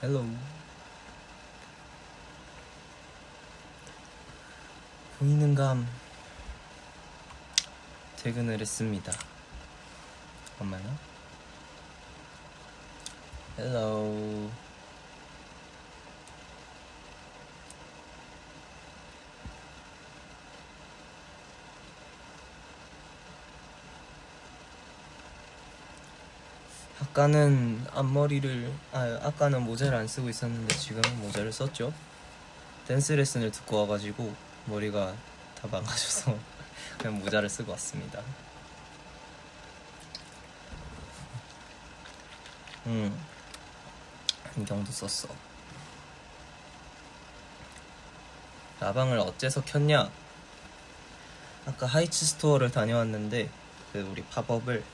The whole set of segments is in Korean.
헬로. 보이는 감 퇴근을 했습니다. 잠깐만요. 헬로. 아까는 모자를 안 쓰고 있었는데 지금은 모자를 썼죠. 댄스 레슨을 듣고 와가지고 머리가 다 망가져서 그냥 모자를 쓰고 왔습니다. 안경도 썼어. 라방을 어째서 켰냐? 아까 하이츠 스토어를 다녀왔는데 우리 팝업을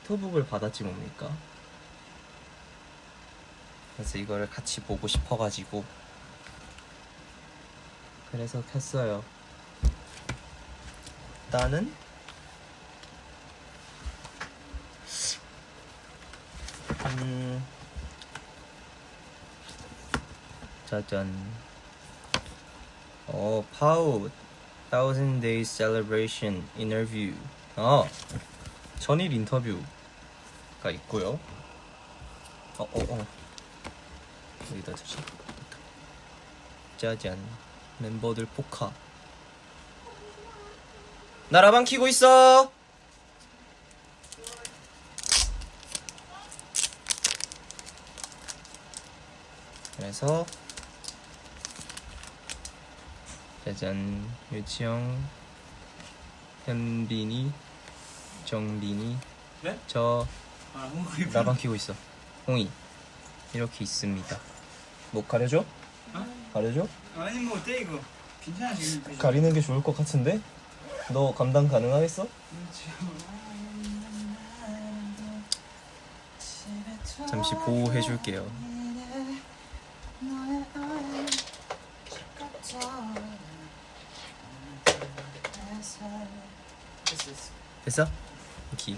토북을 받았지 뭡니까? 그래서 이거를 같이 보고 싶어가지고 그래서 켰어요. 나는 짜잔. 파우 1000 Days Celebration Interview. 전일 인터뷰가 있고요. 여기다 주시. 짜잔. 멤버들 포카. 나 라방 키고 있어. 그래서 짜잔. 유치형, 현빈이, 정빈이. 네? 저 라방 키고 있어. 홍이 이렇게 있습니다. 뭐 가려줘? 가려줘? 아니 뭐 어때 이거? 괜찮아 지금. 가리는 게 좋을 것 같은데? 너 감당 가능하겠어? 잠시 보호해줄게요. 됐어? 오케이.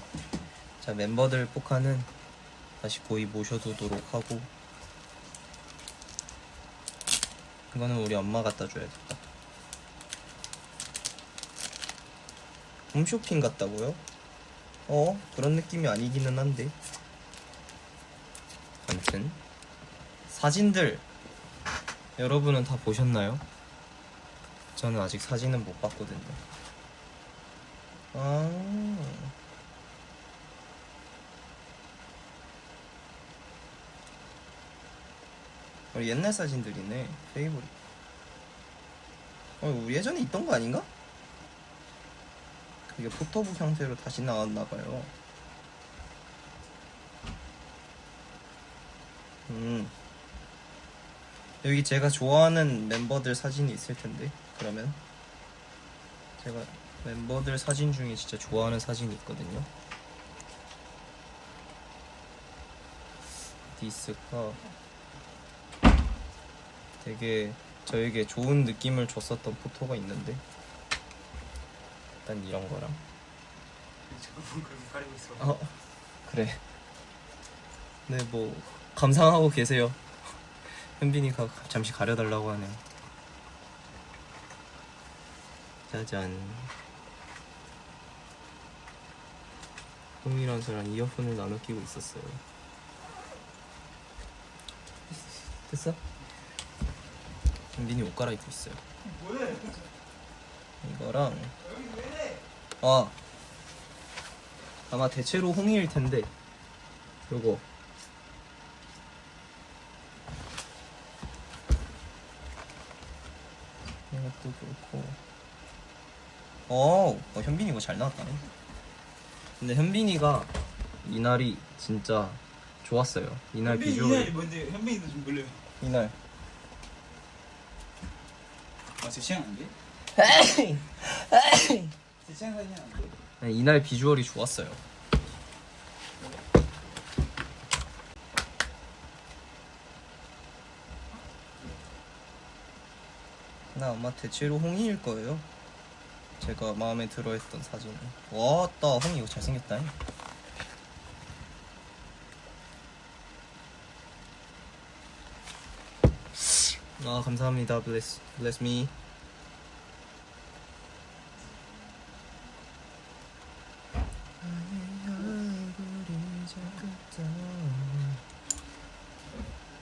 자, 멤버들 포카는 다시 고이 모셔두도록 하고, 이거는 우리 엄마 갖다 줘야겠다. 홈쇼핑 같다고요? 그런 느낌이 아니기는 한데. 아무튼 사진들 여러분은 다 보셨나요? 저는 아직 사진은 못 봤거든요. 우리 옛날 사진들이네. 페이보릿. 우리 예전에 있던 거 아닌가? 그게 포토북 형태로 다시 나왔나봐요. 여기 제가 좋아하는 멤버들 사진이 있을 텐데. 그러면 제가 멤버들 사진 중에 진짜 좋아하는 사진이 있거든요. 디스가 되게 저에게 좋은 느낌을 줬었던 포토가 있는데, 일단 이런 거랑. 잠깐만 그럼 가리고 있어. 그래. 네, 뭐 감상하고 계세요. 현빈이가 잠시 가려달라고 하네요. 짜잔. 홍이란 사람 이어폰을 나눠 끼고 있었어요. 됐어? 현빈이 옷 갈아입고 있어요. 뭐해? 이거랑 여기 왜? 아마 대체로 홍이일 텐데 요거 이것도 그렇고 현빈이 이거 잘 나왔다네. 근데 현빈이가 이날이 진짜 좋았어요. 이날 비주얼. 이날이 뭔데? 현빈이도 좀 불러요. 이날 제 취향 안 돼? 제 취향 사진이 안 돼? 네, 이날 비주얼이 좋았어요. 나 아마 대체로 홍이일 거예요. 제가 마음에 들어했던 사진은. 왔다, 홍이 이거 잘생겼다. 아 감사합니다. bless me.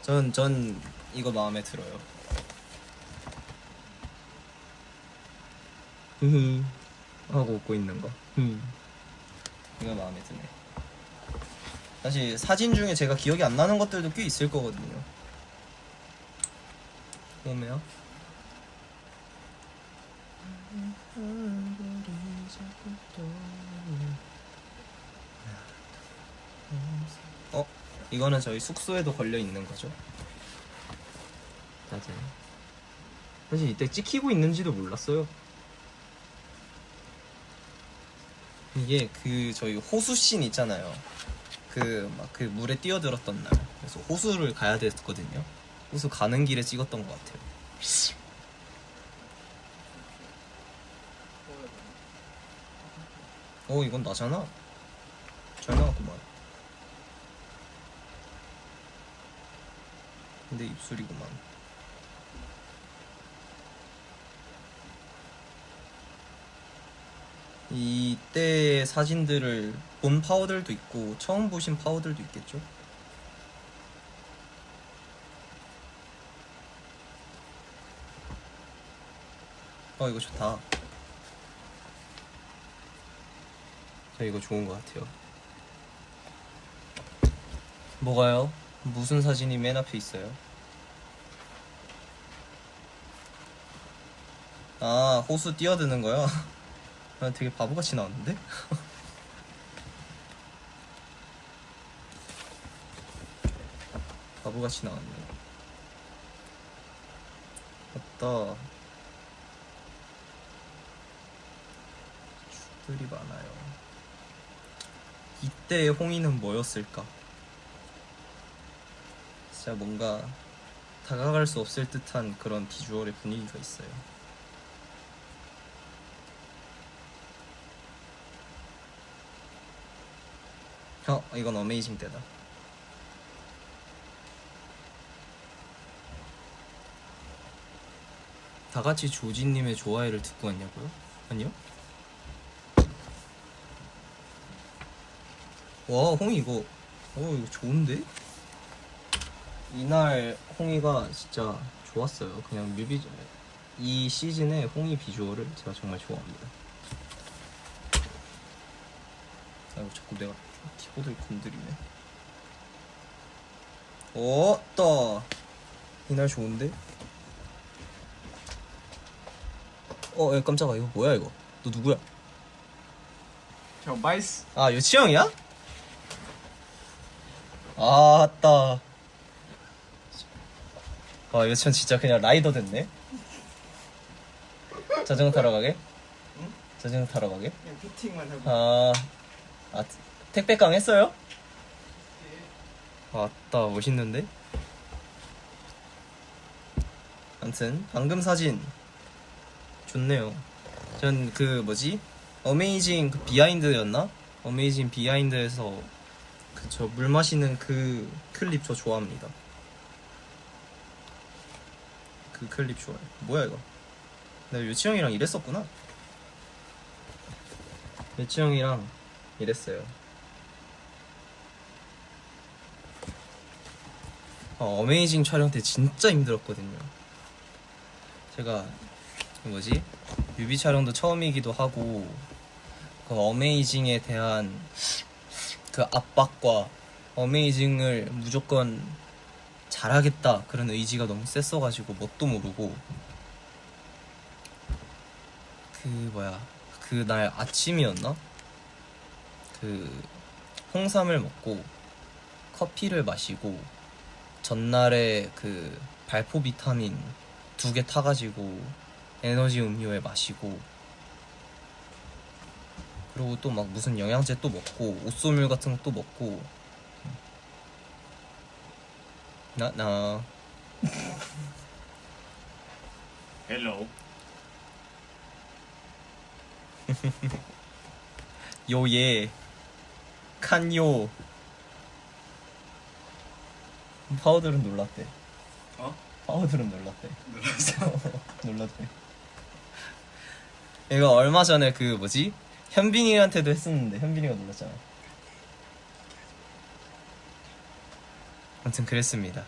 전 이거 마음에 들어요. 하고 웃고 있는 거. 이거 마음에 드네. 사실 사진 중에 제가 기억이 안 나는 것들도 꽤 있을 거거든요. 보면요. 이거는 저희 숙소에도 걸려 있는 거죠. 맞아요. 사실 이때 찍히고 있는지도 몰랐어요. 이게 그 저희 호수씬 있잖아요. 그 막 그 물에 뛰어들었던 날. 그래서 호수를 가야 됐거든요. 호수 가는 길에 찍었던 것 같아요. 이건 나잖아. 잘 나왔구만. 근데 입술이구만. 이때 사진들을 본 파워들도 있고 처음 보신 파워들도 있겠죠? 이거 좋다. 저 이거 좋은 것 같아요. 뭐가요? 무슨 사진이 맨 앞에 있어요? 아, 호수 뛰어드는 거요? 되게 바보같이 나왔는데? 바보같이 나왔네. 맞다. 죽들이 많아요. 이때의 홍이는 뭐였을까? 진짜 뭔가 다가갈 수 없을 듯한 그런 비주얼의 분위기가 있어요. 이건 어메이징 때다. 다 같이 조지님의 좋아요를 듣고 왔냐고요? 아니요? 와, 홍이 이거 이거 좋은데? 이날 홍이가 진짜 좋았어요. 그냥 이 시즌의 홍이 비주얼을 제가 정말 좋아합니다. 아이고, 자꾸 내가 키보드를 건드리네. 떠. 이날 좋은데? 야, 깜짝아. 이거 뭐야 이거? 너 누구야? 저 마이스. 아, 유치형이야? 아따. 유치형 진짜 그냥 라이더 됐네. 자전거 타러 가게? 응? 자전거 타러 가게? 그냥 피팅만 하고. 택배깡 했어요? 아따, 멋있는데? 아무튼 방금 사진 좋네요. 전 그 뭐지? 어메이징 그 비하인드였나? 어메이징 비하인드에서 그 저 물 마시는 그 클립 저 좋아합니다. 그 클립 좋아요. 뭐야 이거? 내가 유치형이랑 이랬었구나. 유치형이랑 이랬어요. 어메이징 촬영 때 진짜 힘들었거든요. 제가 뭐지? 뮤비 촬영도 처음이기도 하고 그 어메이징에 대한 그 압박과 어메이징을 무조건 잘하겠다 그런 의지가 너무 셌어가지고 뭣도 모르고 그날 아침이었나? 그 홍삼을 먹고 커피를 마시고 전날에 그 발포 비타민 2개 타가지고 에너지 음료에 마시고 그리고 또 막 무슨 영양제 또 먹고 옥소물 같은 거 또 먹고 나 헬로. 요예 칸요 파우더는 놀랐대. 파우들은 놀랐대. 놀랐대. 이거 얼마 전에 그 뭐지? 현빈이한테도 했었는데 현빈이가 놀랐잖아. 아무튼 그랬습니다.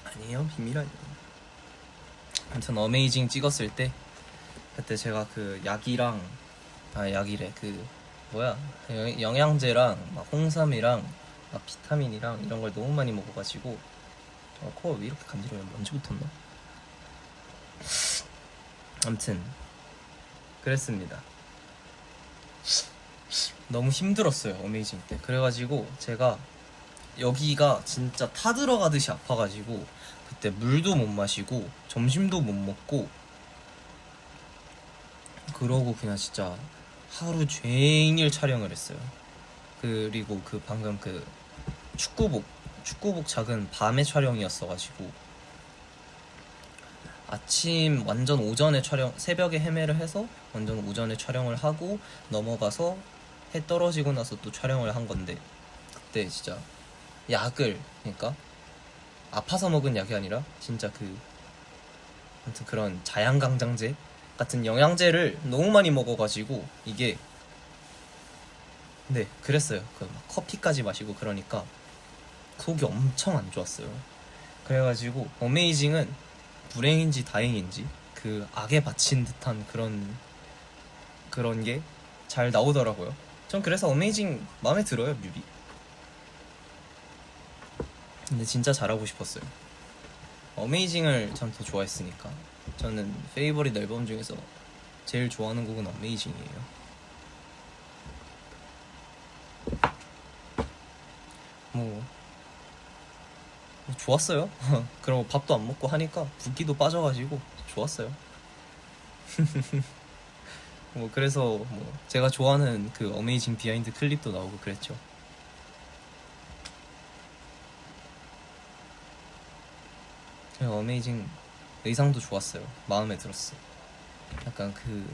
아니에요, 비밀 아니에요. 아무튼 어메이징 찍었을 때 그때 제가 그 약이래 그 뭐야 영양제랑 막 홍삼이랑 막 비타민이랑 이런 걸 너무 많이 먹어가지고 코가 왜 이렇게 간지러워요? 먼지 붙었나? 아무튼 그랬습니다. 너무 힘들었어요 어메이징 때. 그래가지고 제가 여기가 진짜 타들어가듯이 아파가지고 그때 물도 못 마시고 점심도 못 먹고 그러고 그냥 진짜 하루 종일 촬영을 했어요. 그리고 그 방금 그 축구복 작은 밤에 촬영이었어가지고 아침 완전 오전에 촬영, 새벽에 헤매를 해서 완전 오전에 촬영을 하고 넘어가서 해 떨어지고 나서 또 촬영을 한 건데 그때 진짜 약을, 그러니까 아파서 먹은 약이 아니라 진짜 그 아무튼 그런 자양강장제 같은 영양제를 너무 많이 먹어가지고 이게 네 그랬어요. 그 막 커피까지 마시고 그러니까 속이 엄청 안 좋았어요. 그래가지고 어메이징은 불행인지 다행인지 그 악에 바친 듯한 그런 게 잘 나오더라고요. 전 그래서 어메이징 마음에 들어요, 뮤비. 근데 진짜 잘하고 싶었어요. 어메이징을 전 더 좋아했으니까. 저는 페이버릿 앨범 중에서 제일 좋아하는 곡은 어메이징이에요. 뭐 좋았어요. 그리고 밥도 안 먹고 하니까 붓기도 빠져가지고 좋았어요. 뭐 그래서 뭐 제가 좋아하는 그 어메이징 비하인드 클립도 나오고 그랬죠. 제가 어메이징 의상도 좋았어요. 마음에 들었어. 약간 그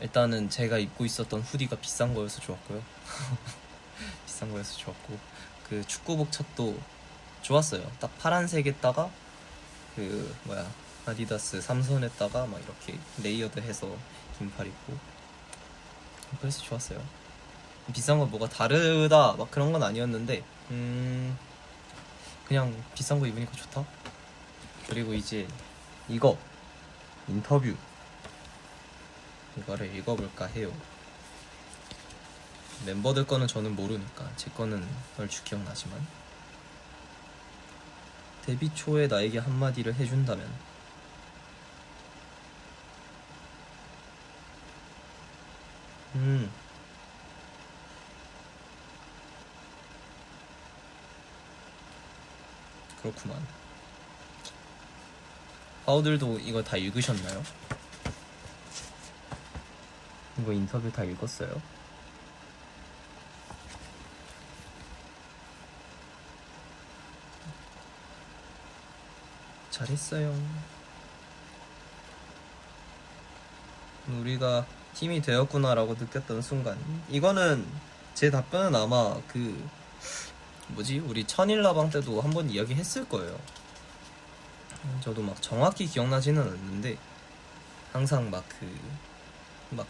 일단은 제가 입고 있었던 후디가 비싼 거여서 좋았고요. 비싼 거여서 좋았고 그 축구복 첫 좋았어요. 딱 파란색에다가 그 뭐야 아디다스 삼선에다가 막 이렇게 레이어드 해서 긴팔 입고 그래서 좋았어요. 비싼 거 뭐가 다르다 막 그런 건 아니었는데 그냥 비싼 거 입으니까 좋다. 그리고 이제 이거 인터뷰 이거를 읽어볼까 해요. 멤버들 거는 저는 모르니까 제 거는 얼추 기억나지만 데뷔 초에 나에게 한마디를 해준다면 그렇구만. 파우들도 이거 다 읽으셨나요? 이거 인터뷰 다 읽었어요? 잘했어요. 우리가 팀이 되었구나라고 느꼈던 순간 이거는 제 답변은 아마 그 뭐지 우리 천일라방 때도 한번 이야기했을 거예요. 저도 막 정확히 기억나지는 않는데 항상 막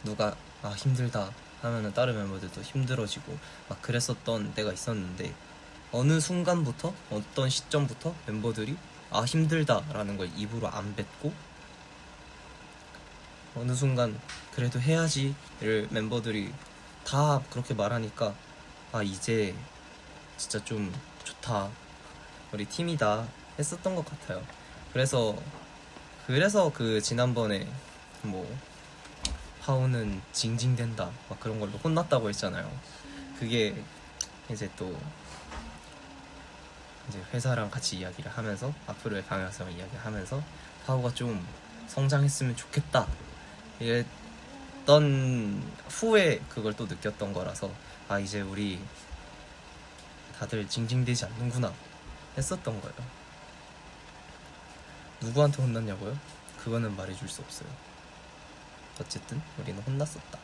누가 힘들다 하면은 다른 멤버들도 힘들어지고 막 그랬었던 때가 있었는데 어느 순간부터 어떤 시점부터 멤버들이 힘들다라는 걸 입으로 안 뱉고 어느 순간 그래도 해야지를 멤버들이 다 그렇게 말하니까 이제 진짜 좀 좋다 우리 팀이다 했었던 것 같아요. 그래서 그 지난번에 뭐 하우는 징징댄다 막 그런 걸로 혼났다고 했잖아요. 그게 이제 또 이제 회사랑 같이 이야기를 하면서 앞으로의 방향성을 이야기하면서 하우가 좀 성장했으면 좋겠다 이랬던 후에 그걸 또 느꼈던 거라서 이제 우리 다들 징징대지 않는구나 했었던 거예요. 누구한테 혼났냐고요? 그거는 말해줄 수 없어요. 어쨌든 우리는 혼났었다.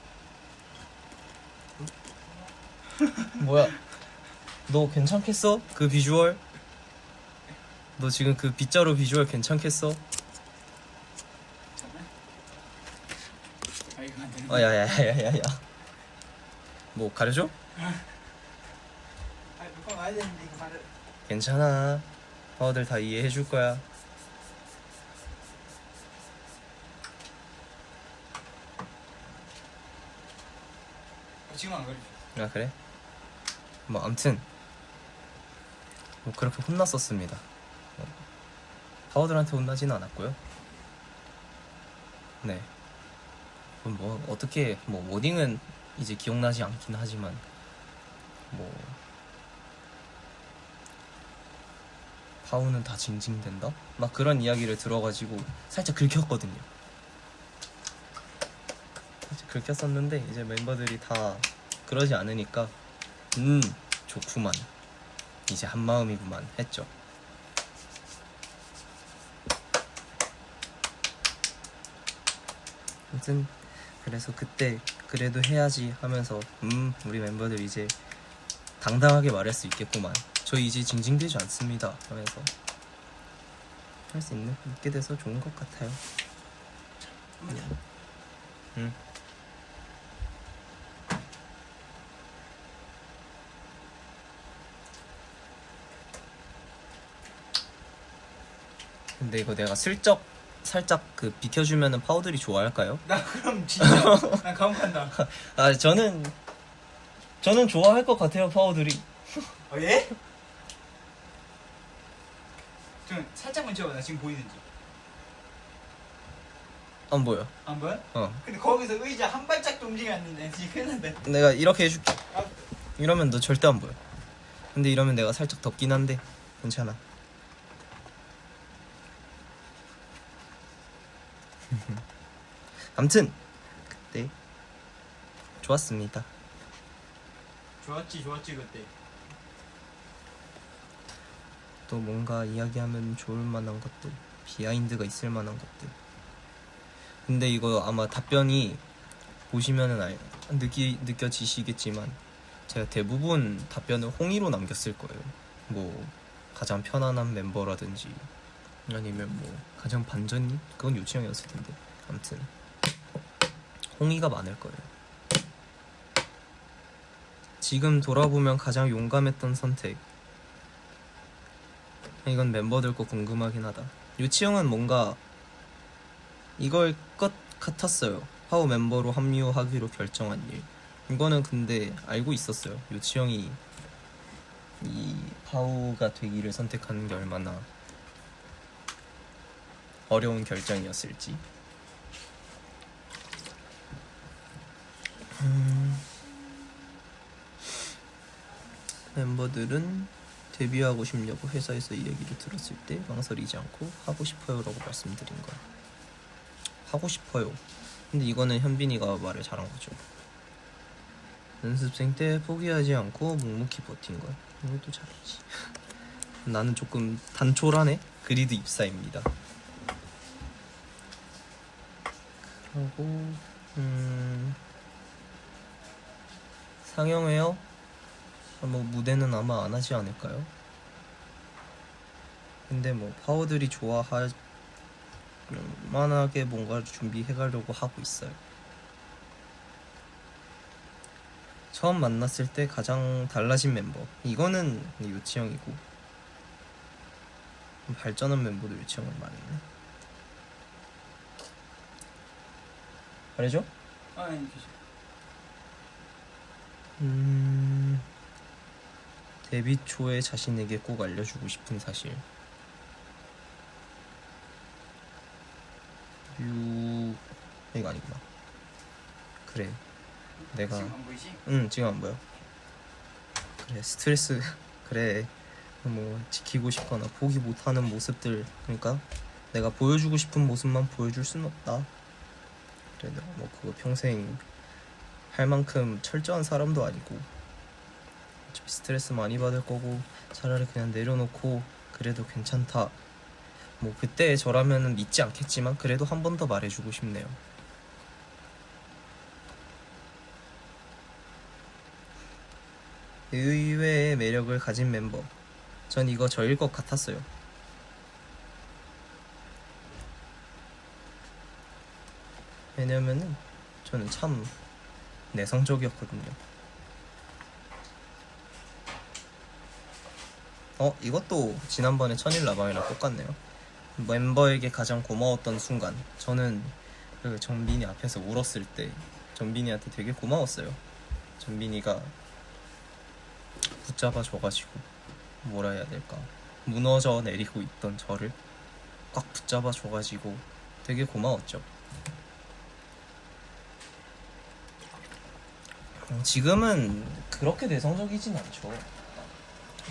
뭐야? 너 괜찮겠어? 그 비주얼? 너 지금 그 빗자루 비주얼 괜찮겠어? 아 이거 안 되는. 야야야야야야. 뭐 가려줘? 아 누가 와야 되는데 이거 말을. 괜찮아. 파워들 다 이해해줄 거야. 지금 안 그래줘. 아 그래? 뭐 암튼 뭐 그렇게 혼났었습니다. 파워들한테 혼나지는 않았고요. 네. 그럼 뭐 어떻게 뭐 워딩은 이제 기억나지 않긴 하지만 뭐 파우는 다 징징댄다? 막 그런 이야기를 들어가지고 살짝 긁혔거든요. 살짝 긁혔었는데 이제 멤버들이 다 그러지 않으니까 좋구만. 이제 한마음이구만 했죠. 아무튼 그래서 그때 그래도 해야지 하면서 우리 멤버들 이제 당당하게 말할 수 있겠구만. 저희 이제 징징대지 않습니다 하면서 할 수 있게 돼서 좋은 것 같아요. 응. 근데 이거 내가 슬쩍 살짝 그 비켜주면은 파우들이 좋아할까요? 나 그럼 진짜 난 감옥한다. 아 저는 좋아할 것 같아요 파우들이. 어 예? 좀 살짝만 찍어봐. 나 지금 보이는지. 안 보여. 안 보여? 어. 근데 거기서 의자 한 발짝도 움직이면 안 된다. 지금 큰일 난다. 내가 이렇게 해줄게. 아, 이러면 너 절대 안 보여. 근데 이러면 내가 살짝 덥긴 한데 괜찮아. 아무튼 그때 좋았습니다. 좋았지 그때. 또 뭔가 이야기하면 좋을 만한 것들, 비하인드가 있을 만한 것들. 근데 이거 아마 답변이 보시면은 느껴지시겠지만 제가 대부분 답변을 홍의로 남겼을 거예요. 뭐 가장 편안한 멤버라든지 아니면 뭐 가장 반전이? 그건 요치형이었을 텐데. 아무튼 홍의가 많을 거예요. 지금 돌아보면 가장 용감했던 선택. 이건 멤버들 거 궁금하긴 하다. 요치형은 뭔가 이걸 것 같았어요. 파워 멤버로 합류하기로 결정한 일. 이거는 근데 알고 있었어요. 요치형이 이 파우가 되기를 선택하는 게 얼마나 어려운 결정이었을지. 멤버들은 데뷔하고 싶냐고 회사에서 이 얘기를 들었을 때 망설이지 않고 하고 싶어요라고 말씀드린 거야. 하고 싶어요. 근데 이거는 현빈이가 말을 잘한 거죠. 연습생 때 포기하지 않고 묵묵히 버틴 거야. 이것도 잘했지. 나는 조금 단촐하네. 그리드 입사입니다. 그리고 상영회요? 뭐 무대는 아마 안 하지 않을까요? 근데 뭐 파워들이 좋아할 만하게 뭔가를 준비해가려고 하고 있어요. 처음 만났을 때 가장 달라진 멤버 이거는 요치형이고 발전한 멤버도 요치형은 많네. 말해줘? 아니 데뷔 초에 자신에게 꼭 알려주고 싶은 사실. 이거 아니구나. 그래 내가 지금 안 보이지? 지금 안 보여. 그래 스트레스 그래 뭐 지키고 싶거나 포기 못하는 모습들. 그러니까 내가 보여주고 싶은 모습만 보여줄 순 없다. 그래 내가 뭐 그거 평생 할 만큼 철저한 사람도 아니고 어차피 스트레스 많이 받을 거고 차라리 그냥 내려놓고 그래도 괜찮다. 뭐 그때 저라면은 믿지 않겠지만 그래도 한 번 더 말해주고 싶네요. 의외의 매력을 가진 멤버. 전 이거 저일 것 같았어요. 왜냐면은 저는 참 내성적이었거든요. 이것도 지난번에 천일 라방이랑 똑같네요. 멤버에게 가장 고마웠던 순간. 저는 그 정빈이 앞에서 울었을 때 정빈이한테 되게 고마웠어요. 정빈이가 붙잡아줘가지고 뭐라 해야 될까, 무너져 내리고 있던 저를 꽉 붙잡아줘가지고 되게 고마웠죠. 지금은 그렇게 내성적이진 않죠.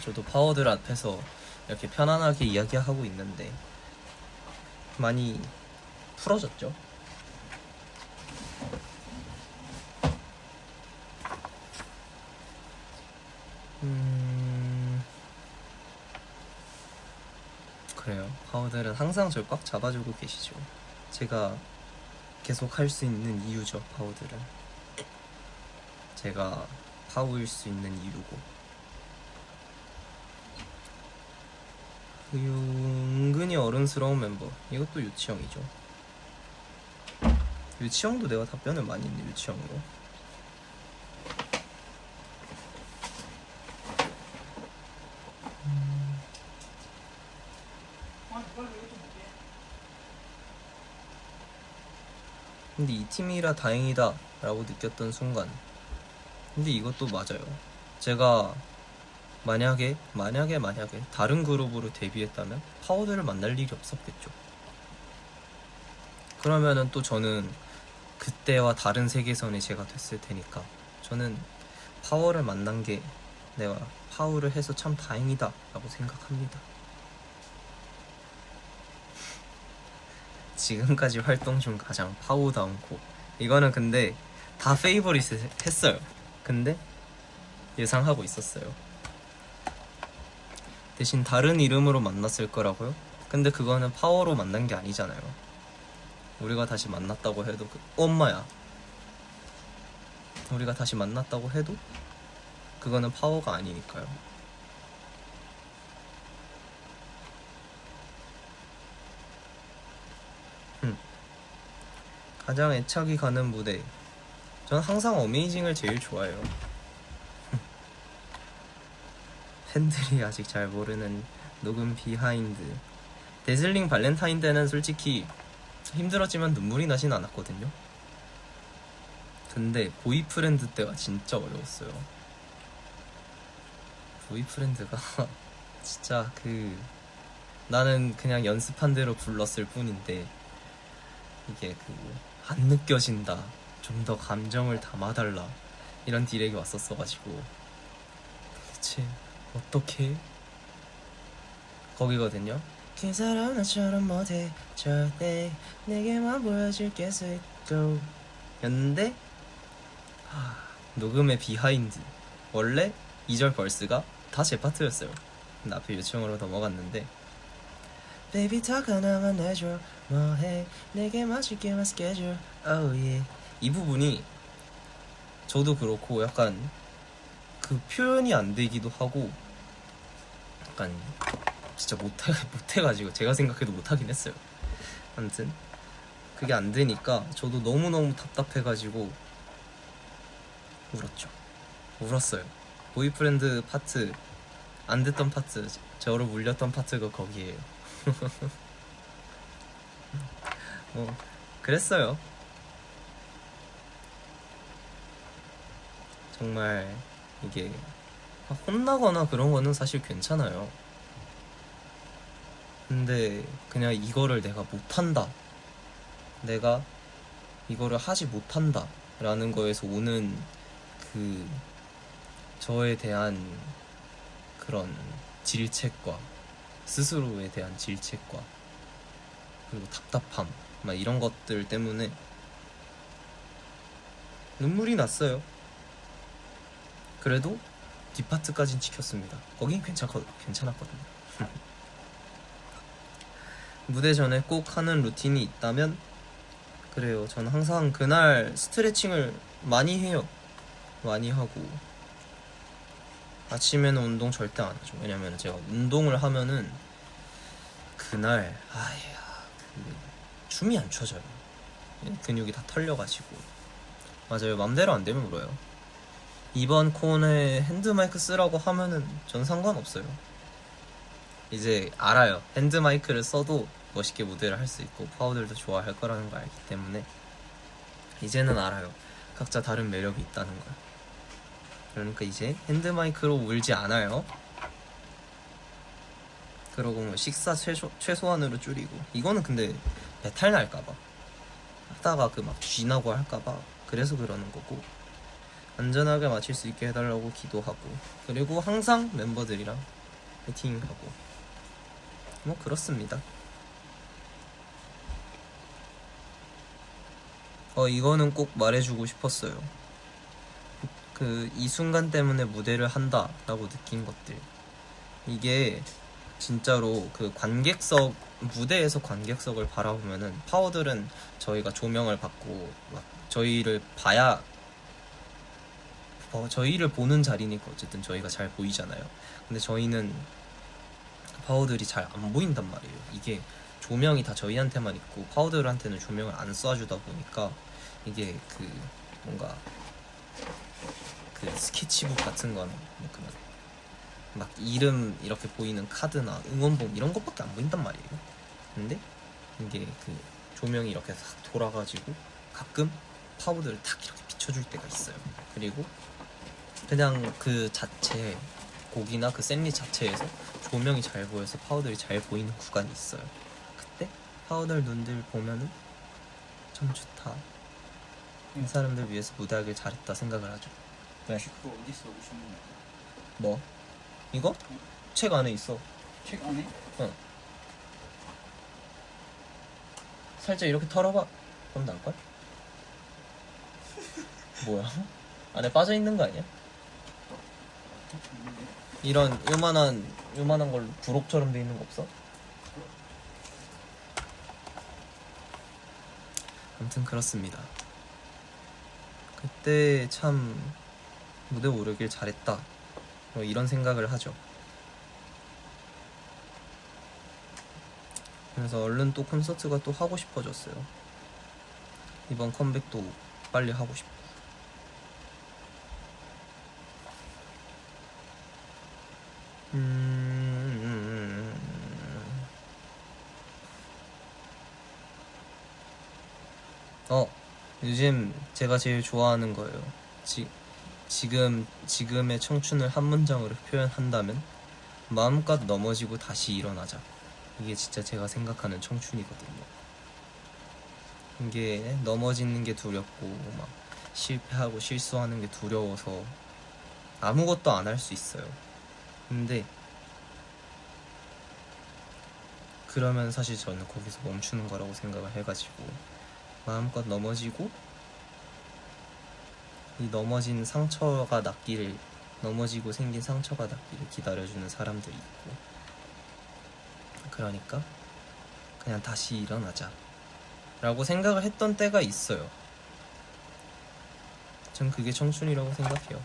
저도 파워들 앞에서 이렇게 편안하게 이야기하고 있는데 많이 풀어졌죠. 그래요. 파워들은 항상 저를 꽉 잡아주고 계시죠. 제가 계속 할 수 있는 이유죠. 파워들은 제가 파워일 수 있는 이유고. 은근히 어른스러운 멤버. 이것도 유치형이죠. 유치형도 내가 답변을 많이 했네. 유치형으로. 근데 이 팀이라 다행이다 라고 느꼈던 순간. 근데 이것도 맞아요. 제가 만약에 다른 그룹으로 데뷔했다면 파워들을 만날 일이 없었겠죠. 그러면은 또 저는 그때와 다른 세계선의 제가 됐을 테니까 저는 파워를 만난 게 내가 파워를 해서 참 다행이다 라고 생각합니다. 지금까지 활동 중 가장 파워다운 곡. 이거는 근데 다 페이버릿 했어요. 근데 예상하고 있었어요. 대신 다른 이름으로 만났을 거라고요? 근데 그거는 파워로 만난 게 아니잖아요. 우리가 다시 만났다고 해도 엄마야. 우리가 다시 만났다고 해도 그거는 파워가 아니니까요. 가장 애착이 가는 무대. 전 항상 어메이징을 제일 좋아해요. 팬들이 아직 잘 모르는 녹음 비하인드. 데즐링 발렌타인데는 솔직히 힘들었지만 눈물이 나진 않았거든요. 근데 보이프렌드 때가 진짜 어려웠어요. 보이프렌드가 진짜 나는 그냥 연습한 대로 불렀을 뿐인데 이게 안 느껴진다, 좀 더 감정을 담아달라 이런 디렉이 왔었어가지고 대체 어떻게 거기거든요. 그 사람 나처럼 못해 절대 내게만 보여줄게 스고 였는데 녹음의 비하인드 원래 2절 벌스가 다 제 파트였어요. 근데 앞에 요청으로 넘어갔는데 Baby talk 하나만 해줘 뭐해 내게 맞출게만 스케줄 oh yeah. 이 부분이 저도 그렇고 약간 표현이 안 되기도 하고 약간 진짜 못해가지고 제가 생각해도 못하긴 했어요. 아무튼 그게 안 되니까 저도 너무너무 답답해가지고 울었어요. 보이프렌드 파트 안 됐던 파트, 저를 물렸던 파트가 거기에요. 뭐 그랬어요. 정말 이게 혼나거나 그런 거는 사실 괜찮아요. 근데 그냥 이거를 내가 못한다, 내가 이거를 하지 못한다 라는 거에서 오는 저에 대한 그런 질책과 스스로에 대한 질책과 그리고 답답함 막 이런 것들 때문에 눈물이 났어요. 그래도 뒷파트까진 지켰습니다. 거긴 괜찮았거든요. 무대 전에 꼭 하는 루틴이 있다면 그래요. 저는 항상 그날 스트레칭을 많이 해요. 많이 하고 아침에는 운동 절대 안 하죠. 왜냐면 제가 운동을 하면은 그날 춤이 안 춰져요. 근육이 다 털려가지고. 맞아요. 맘대로 안 되면 울어요. 이번 콘에 핸드마이크 쓰라고 하면은 전 상관없어요. 이제 알아요. 핸드마이크를 써도 멋있게 무대를 할 수 있고 파워들도 좋아할 거라는 걸 알기 때문에 이제는 알아요. 각자 다른 매력이 있다는 걸. 그러니까 이제 핸드마이크로 울지 않아요. 그러고 뭐 식사 최소한으로 줄이고. 이거는 근데 배탈 날까봐, 하다가 그 막 쥐나고 할까봐 그래서 그러는 거고, 안전하게 마칠 수 있게 해달라고 기도하고, 그리고 항상 멤버들이랑 미팅하고 뭐 그렇습니다. 이거는 꼭 말해주고 싶었어요. 이 순간 때문에 무대를 한다라고 느낀 것들, 이게 진짜로 그 관객석, 무대에서 관객석을 바라보면은 파워들은 저희가 조명을 받고 막 저희를 봐야, 저희를 보는 자리니까 어쨌든 저희가 잘 보이잖아요. 근데 저희는 파워들이 잘 안 보인단 말이에요. 이게 조명이 다 저희한테만 있고 파워들한테는 조명을 안 쏴주다 보니까 이게 그 뭔가 그 스케치북 같은 거는 막 이름 이렇게 보이는 카드나 응원봉 이런 것밖에 안 보인단 말이에요. 근데 이게 그 조명이 이렇게 싹 돌아가지고 가끔 파워들을 탁 이렇게 비춰줄 때가 있어요. 그리고 그냥 그 자체 곡이나 그 샌리 자체에서 조명이 잘 보여서 파워들이 잘 보이는 구간이 있어요. 그때 파워들 눈들 보면은 참 좋다, 이 사람들 위해서 무대하길 잘했다 생각을 하죠. 네. 혹시 그거 어디서 오셨나요? 뭐? 이거? 책 안에 있어. 책 안에? 응. 살짝 이렇게 털어봐. 그럼 나을걸? 뭐야? 안에 빠져있는 거 아니야? 있는데? 이런 요만한 걸로 부록처럼 돼 있는 거 없어? 아무튼 그렇습니다. 그때 참 무대 오르길 잘했다, 뭐 이런 생각을 하죠. 그래서 얼른 또 콘서트가 또 하고 싶어졌어요. 이번 컴백도 빨리 하고 싶고. 요즘 제가 제일 좋아하는 거예요. 지금의 청춘을 한 문장으로 표현한다면 마음껏 넘어지고 다시 일어나자. 이게 진짜 제가 생각하는 청춘이거든요. 이게 넘어지는 게 두렵고 막 실패하고 실수하는 게 두려워서 아무것도 안 할 수 있어요. 근데 그러면 사실 저는 거기서 멈추는 거라고 생각을 해가지고 마음껏 넘어지고, 이 넘어진 상처가 낫기를, 넘어지고 생긴 상처가 낫기를 기다려주는 사람들이 있고, 그러니까 그냥 다시 일어나자 라고 생각을 했던 때가 있어요. 전 그게 청춘이라고 생각해요.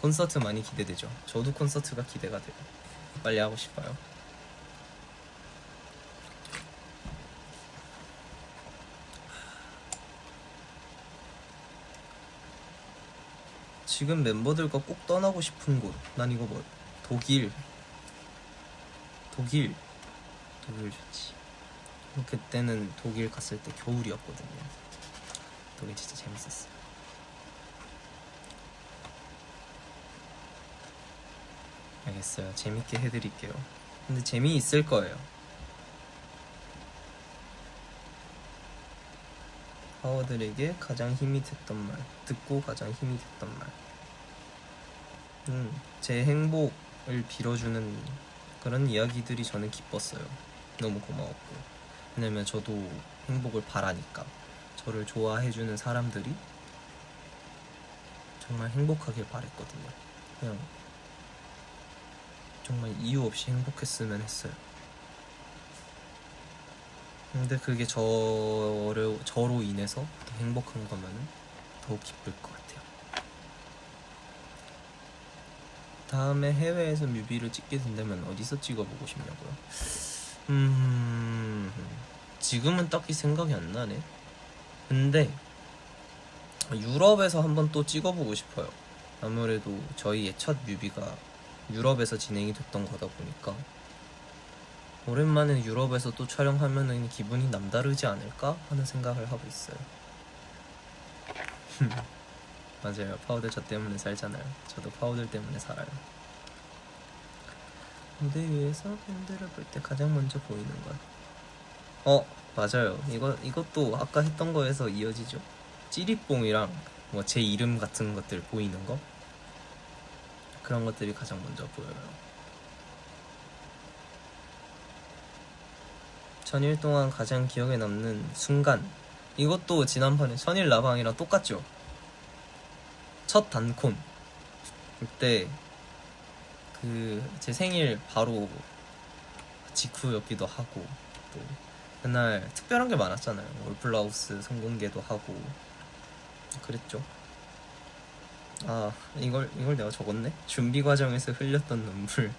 콘서트 많이 기대되죠. 저도 콘서트가 기대가 돼요. 빨리 하고 싶어요. 지금 멤버들과 꼭 떠나고 싶은 곳, 난 이거 뭐 독일 좋지. 그때는 독일 갔을 때 겨울이었거든요. 독일 진짜 재밌었어요. 알겠어요. 재밌게 해드릴게요. 근데 재미있을 거예요. 파워들에게 가장 힘이 됐던 말, 듣고 가장 힘이 됐던 말. 제 행복을 빌어주는 그런 이야기들이 저는 기뻤어요. 너무 고마웠고. 왜냐면 저도 행복을 바라니까. 저를 좋아해주는 사람들이 정말 행복하길 바랬거든요. 그냥 정말 이유 없이 행복했으면 했어요. 근데 그게 저로 인해서 더 행복한 거면은 더욱 기쁠 것 같아요. 다음에 해외에서 뮤비를 찍게 된다면 어디서 찍어보고 싶냐고요? 지금은 딱히 생각이 안 나네. 근데 유럽에서 한번 또 찍어보고 싶어요. 아무래도 저희의 첫 뮤비가 유럽에서 진행이 됐던 거다 보니까 오랜만에 유럽에서 또 촬영하면은 기분이 남다르지 않을까 하는 생각을 하고 있어요. 맞아요. 파우더 저 때문에 살잖아요. 저도 파우더 때문에 살아요. 무대 위에서 팬들을 볼 때 가장 먼저 보이는 것. 맞아요. 이것도 아까 했던 거에서 이어지죠. 찌릿뽕이랑 뭐 제 이름 같은 것들 보이는 거, 그런 것들이 가장 먼저 보여요. 전일 동안 가장 기억에 남는 순간. 이것도 지난번에 천일 라방이랑 똑같죠. 첫 단콘 그때 그 제 생일 바로 직후였기도 하고, 또 그날 특별한 게 많았잖아요. 올플라우스 선공개도 하고 그랬죠. 이걸 내가 적었네. 준비 과정에서 흘렸던 눈물.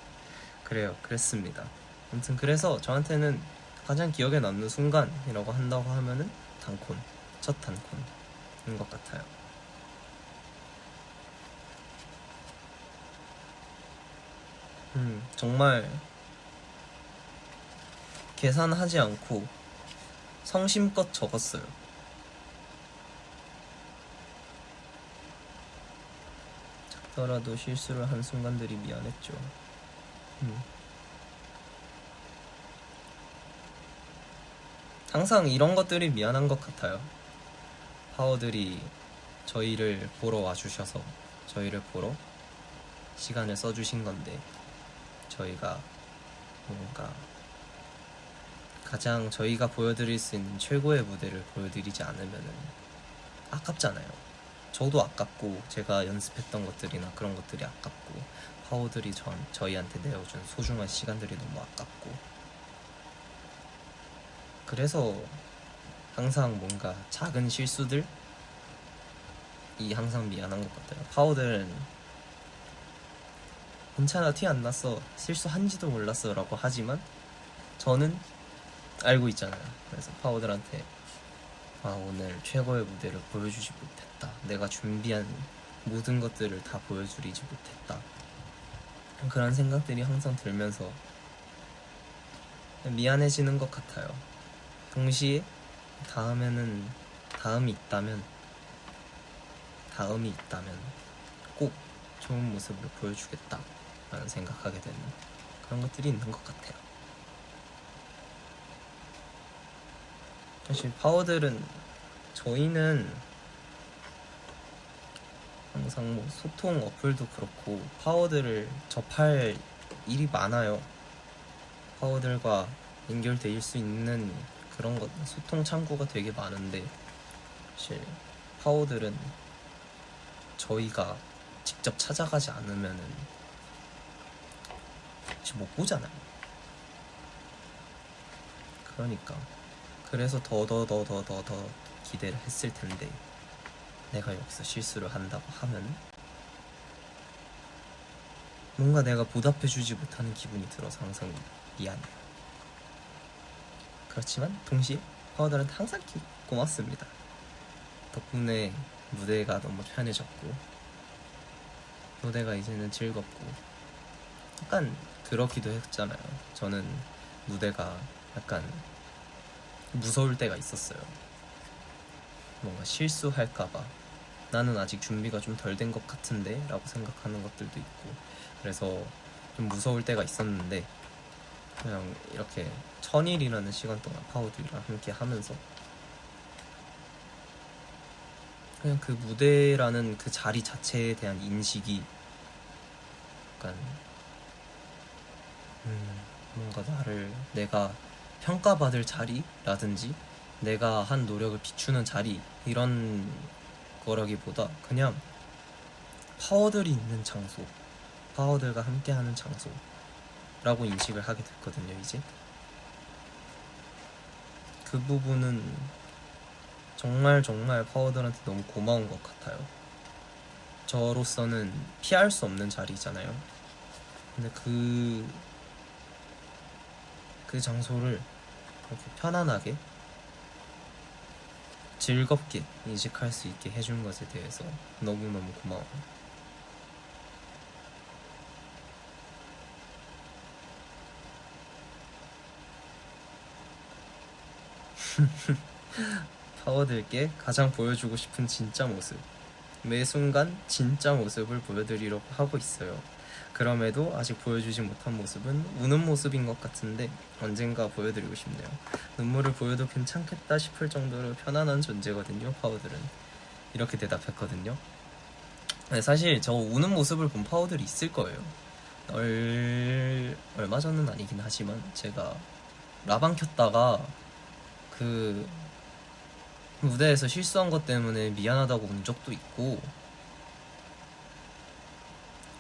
그래요, 그랬습니다. 아무튼 그래서 저한테는 가장 기억에 남는 순간이라고 한다고 하면은 단콘, 첫 단콘인 것 같아요. 정말 계산하지 않고 성심껏 적었어요. 작더라도 실수를 한 순간들이 미안했죠. 항상 이런 것들이 미안한 것 같아요. 파워들이 저희를 보러 와주셔서 저희를 보러 시간을 써주신 건데, 저희가 뭔가 가장 저희가 보여드릴 수 있는 최고의 무대를 보여드리지 않으면은 아깝잖아요. 저도 아깝고, 제가 연습했던 것들이나 그런 것들이 아깝고, 파워들이 저희한테 내어준 소중한 시간들이 너무 아깝고, 그래서 항상 뭔가 작은 실수들이 항상 미안한 것 같아요. 파워들은 괜찮아, 티 안 났어, 실수한지도 몰랐어 라고 하지만 저는 알고 있잖아요. 그래서 파워들한테 오늘 최고의 무대를 보여주지 못했다, 내가 준비한 모든 것들을 다 보여드리지 못했다, 그런 생각들이 항상 들면서 미안해지는 것 같아요. 동시에 다음이 있다면 꼭 좋은 모습을 보여주겠다 라는 생각하게 되는 그런 것들이 있는 것 같아요. 사실 파워들은, 저희는 항상 뭐 소통 어플도 그렇고 파워들을 접할 일이 많아요. 파워들과 연결될 수 있는 그런 것, 소통 창구가 되게 많은데, 사실 파워들은 저희가 직접 찾아가지 않으면은 못 보잖아요. 그러니까 그래서 더 기대를 했을 텐데, 내가 여기서 실수를 한다고 하면 뭔가 내가 보답해주지 못하는 기분이 들어서 항상 미안해요. 그렇지만 동시에 파워들한테 항상 고맙습니다. 덕분에 무대가 너무 편해졌고, 무대가 이제는 즐겁고, 약간 그렇기도 했잖아요. 저는 무대가 약간 무서울 때가 있었어요. 뭔가 실수할까봐, 나는 아직 준비가 좀 덜 된 것 같은데 라고 생각하는 것들도 있고, 그래서 좀 무서울 때가 있었는데, 그냥 이렇게 1000일이라는 시간 동안 파워들이랑 함께 하면서 그냥 그 무대라는 그 자리 자체에 대한 인식이 약간 뭔가 내가 평가받을 자리라든지 내가 한 노력을 비추는 자리, 이런 거라기보다 그냥 파워들이 있는 장소, 파워들과 함께하는 장소라고 인식을 하게 됐거든요. 이제 그 부분은 정말 파워들한테 너무 고마운 것 같아요. 저로서는 피할 수 없는 자리잖아요. 근데 그 장소를 이렇게 편안하게 즐겁게 인식할 수 있게 해준 것에 대해서 너무너무 고마워. 파워들께 가장 보여주고 싶은 진짜 모습, 매 순간 진짜 모습을 보여드리려고 하고 있어요. 그럼에도 아직 보여주지 못한 모습은 우는 모습인 것 같은데 언젠가 보여드리고 싶네요. 눈물을 보여도 괜찮겠다 싶을 정도로 편안한 존재거든요. 파워들은 이렇게 대답했거든요. 네, 사실 저 우는 모습을 본 파워들이 있을 거예요. 얼마 전은 아니긴 하지만 제가 라방 켰다가 그 무대에서 실수한 것 때문에 미안하다고 운 적도 있고,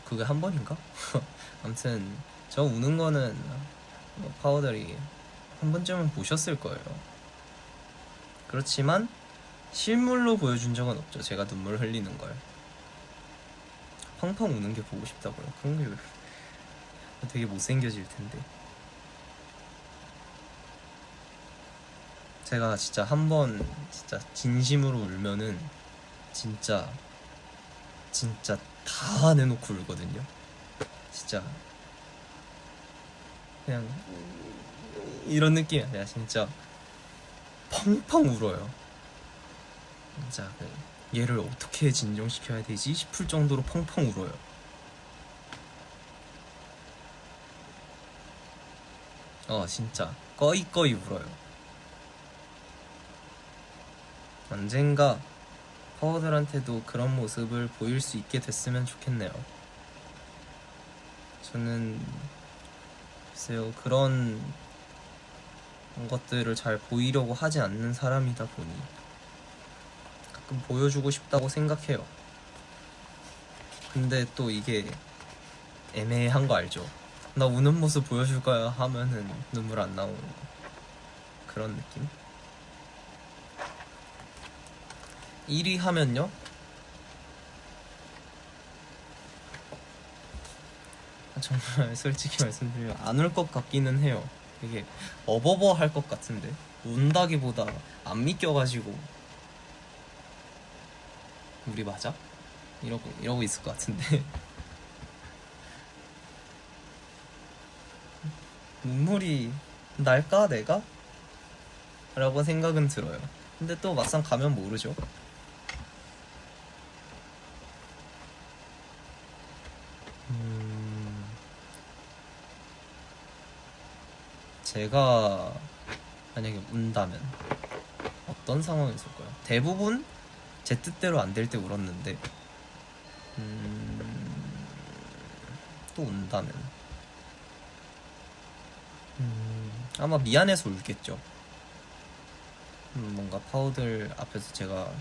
그게 한 번인가? 아무튼 저 우는 거는 뭐 파워들이 한 번쯤은 보셨을 거예요. 그렇지만 실물로 보여준 적은 없죠. 제가 눈물 흘리는 걸. 펑펑 우는 게 보고 싶다고요? 그런 게 되게 못생겨질 텐데. 제가 진짜 한 번 진짜 진심으로 울면은 진짜 다 내놓고 울거든요. 진짜 그냥 이런 느낌이 아니라 진짜 펑펑 울어요. 진짜 얘를 어떻게 진정시켜야 되지 싶을 정도로 펑펑 울어요. 진짜 꺼이꺼이 울어요. 언젠가 파워들한테도 그런 모습을 보일 수 있게 됐으면 좋겠네요. 저는 글쎄요, 그런 것들을 잘 보이려고 하지 않는 사람이다 보니 가끔 보여주고 싶다고 생각해요. 근데 또 이게 애매한 거 알죠? 나 우는 모습 보여줄 거야 하면은 눈물 안 나오는 그런 느낌? 1위 하면요? 정말 솔직히 말씀드리면 안 울 것 같기는 해요. 되게 어버버 할 것 같은데 운다기보다 안 믿겨가지고 우리 맞아? 이러고 있을 것 같은데 눈물이 날까 내가? 라고 생각은 들어요. 근데 또 막상 가면 모르죠. 제가 만약에 운다면 어떤 상황이었을까요? 대부분 제 뜻대로 안 될 때 울었는데 또 운다면 아마 미안해서 울겠죠. 뭔가 파워들 앞에서 제가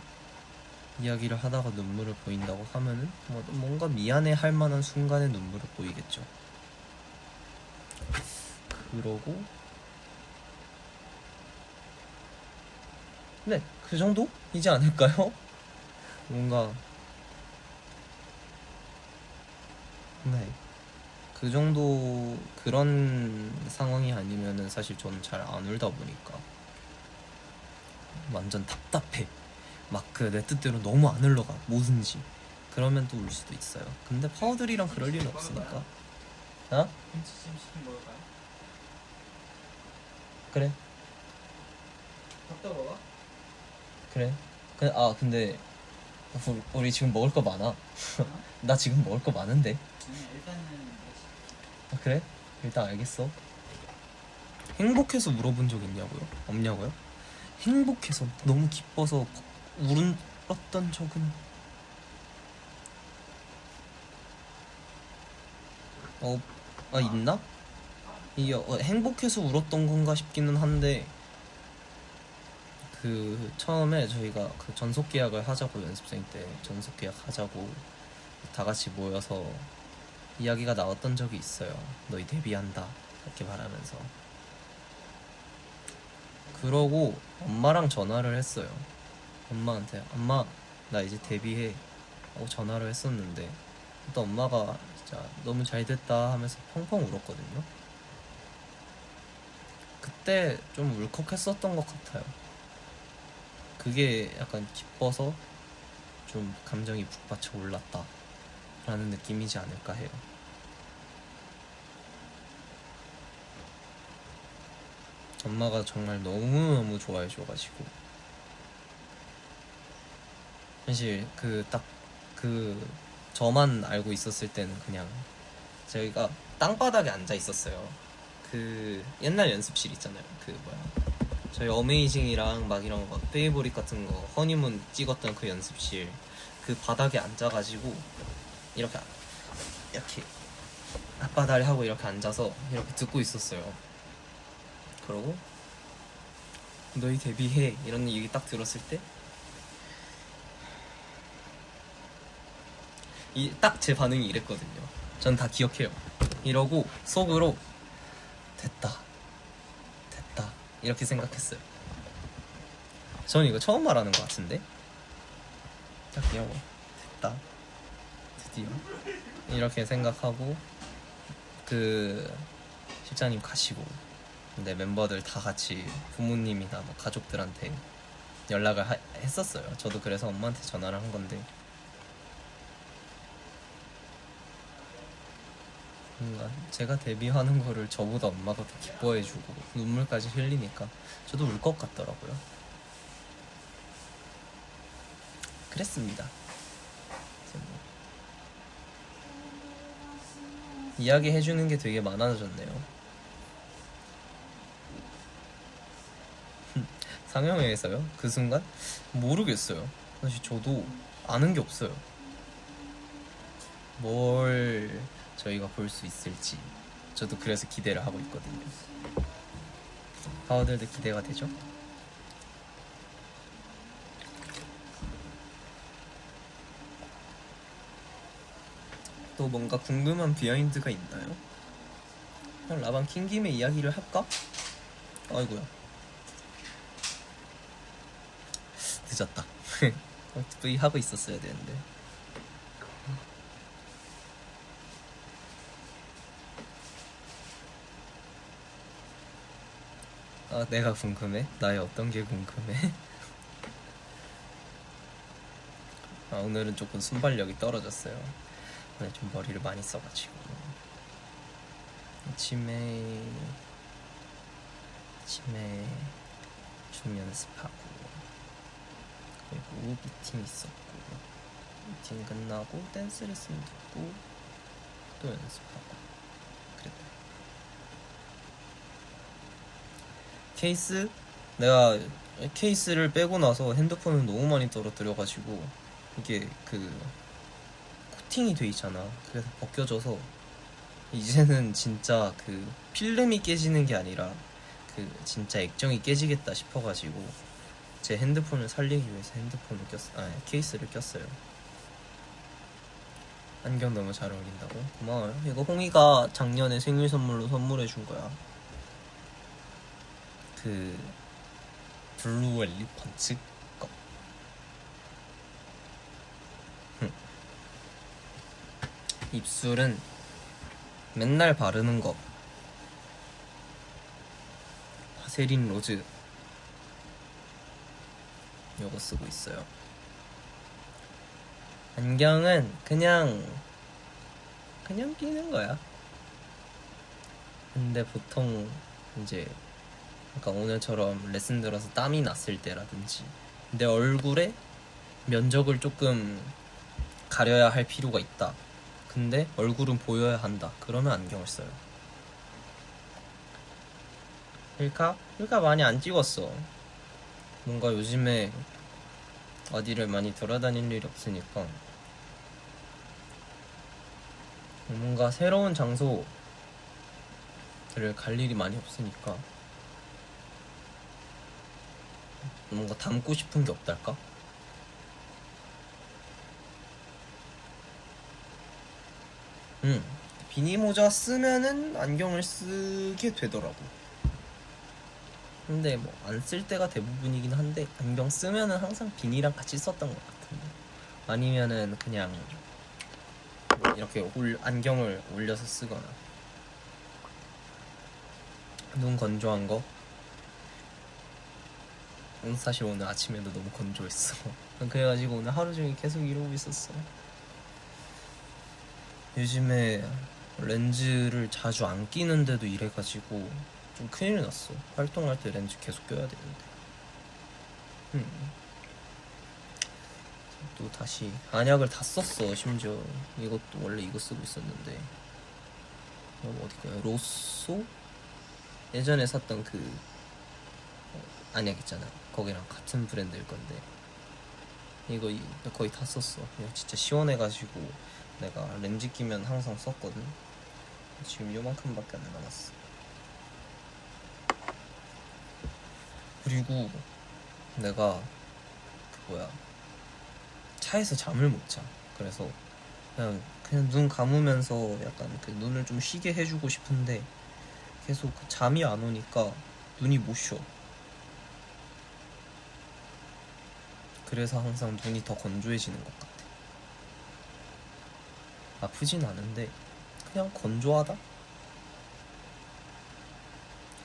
이야기를 하다가 눈물을 보인다고 하면은 뭔가 미안해 할 만한 순간에 눈물을 보이겠죠. 그러고 네, 그 정도이지 않을까요? 뭔가 네, 그 정도 그런 상황이 아니면은 사실 저는 잘 안 울다 보니까 완전 답답해. 막 내 뜻대로 너무 안 흘러가 뭐든지. 그러면 또 울 수도 있어요. 근데 파워들이랑 그럴 일은 없으니까. 어? 김치찜 시킨 먹을까요? 그래. 밥도 먹어? 그래. 근데 우리 지금 먹을 거 많아. 나 지금 먹을 거 많은데. 일단은 그래? 일단 알겠어. 행복해서 물어본 적 있냐고요? 없냐고요? 행복해서 너무 기뻐서 울었던 적은 있나? 이게 행복해서 울었던 건가 싶기는 한데 그 처음에 저희가 그 전속 계약을 하자고 연습생 때 전속 계약 하자고 다 같이 모여서 이야기가 나왔던 적이 있어요. 너희 데뷔한다 이렇게 말하면서. 그러고 엄마랑 전화를 했어요. 엄마한테 엄마 나 이제 데뷔해. 하고 전화를 했었는데 또 엄마가 진짜 너무 잘 됐다 하면서 펑펑 울었거든요. 그때 좀 울컥했었던 것 같아요. 그게 약간 기뻐서 좀 감정이 북받쳐 올랐다 라는 느낌이지 않을까 해요. 엄마가 정말 너무너무 좋아해 줘가지고 사실 그 저만 알고 있었을 때는 그냥 저희가 땅바닥에 앉아 있었어요. 그 옛날 연습실 있잖아요. 그 뭐야 저희 어메이징이랑 막 이런 거 페이보릿 같은 거 허니문 찍었던 그 연습실 그 바닥에 앉아가지고 이렇게 앞바다리 하고 이렇게 앉아서 이렇게 듣고 있었어요. 그러고 너희 데뷔해 이런 얘기 딱 들었을 때 딱 제 반응이 이랬거든요. 전 다 기억해요. 이러고 속으로 됐다 이렇게 생각했어요. 저는 이거 처음 말하는 것 같은데 딱 귀여워. 됐다 드디어 이렇게 생각하고 그 실장님 가시고 근데 멤버들 다 같이 부모님이나 뭐 가족들한테 연락을 했었어요. 저도 그래서 엄마한테 전화를 한 건데 뭔가 제가 데뷔하는 거를 저보다 엄마가 더 기뻐해주고 눈물까지 흘리니까 저도 울 것 같더라고요. 그랬습니다. 뭐 이야기 해주는 게 되게 많아졌네요. 상영회에서요? 그 순간? 모르겠어요. 사실 저도 아는 게 없어요. 뭘 저희가 볼 수 있을지 저도 그래서 기대를 하고 있거든요. 파워들도 기대가 되죠? 또 뭔가 궁금한 비하인드가 있나요? 그냥 라방 킨 김에 이야기를 할까? 아이고야 늦었다. V 하고 있었어야 되는데. 아 내가 궁금해? 나의 어떤 게 궁금해? 아 오늘은 조금 순발력이 떨어졌어요. 오늘 좀 머리를 많이 써가지고 아침에 춤 연습하고 그리고 미팅 있었고 미팅 끝나고 댄스 레슨 듣고 또 연습하고 그랬다. 케이스? 내가 케이스를 빼고 나서 핸드폰을 너무 많이 떨어뜨려가지고 이게 그 코팅이 돼 있잖아. 그래서 벗겨져서 이제는 진짜 그 필름이 깨지는 게 아니라 그 진짜 액정이 깨지겠다 싶어가지고 제 핸드폰을 살리기 위해서 케이스를 꼈어요. 안경 너무 잘 어울린다고? 고마워요. 이거 홍이가 작년에 생일 선물로 선물해준 거야. 그 블루 엘리펀츠 거. 입술은 맨날 바르는 거 바세린 로즈 요거 쓰고 있어요. 안경은 그냥 끼는 거야. 근데 보통 이제 그러니까 오늘처럼 레슨 들어서 땀이 났을 때라든지 내 얼굴에 면적을 조금 가려야 할 필요가 있다. 근데 얼굴은 보여야 한다. 그러면 안경을 써요. 힐카 많이 안 찍었어. 뭔가 요즘에 어디를 많이 돌아다닐 일이 없으니까 뭔가 새로운 장소를 갈 일이 많이 없으니까 뭔가 담고 싶은 게 없달까? 비니 모자 쓰면은 안경을 쓰게 되더라고. 근데 뭐 안 쓸 때가 대부분이긴 한데 안경 쓰면은 항상 비니랑 같이 썼던 것 같은데 아니면은 그냥 이렇게 안경을 올려서 쓰거나. 눈 건조한 거. 사실 오늘 아침에도 너무 건조했어. 그래가지고 오늘 하루 종일 계속 이러고 있었어. 요즘에 렌즈를 자주 안 끼는데도 이래가지고 좀 큰일 났어. 활동할 때 렌즈 계속 껴야 되는데. 또 다시 안약을 다 썼어. 심지어 이것도 원래 이거 쓰고 있었는데 어디 거야? 로쏘? 예전에 샀던 그 안약 있잖아. 거기랑 같은 브랜드일 건데 이거 거의 다 썼어. 이거 진짜 시원해가지고 내가 렌즈 끼면 항상 썼거든. 지금 요만큼밖에 안 남았어. 그리고 내가 그 뭐야 차에서 잠을 못 자. 그래서 그냥 눈 감으면서 약간 그 눈을 좀 쉬게 해주고 싶은데 계속 잠이 안 오니까 눈이 못 쉬어. 그래서 항상 눈이 더 건조해지는 것 같아. 아프진 않은데 그냥 건조하다?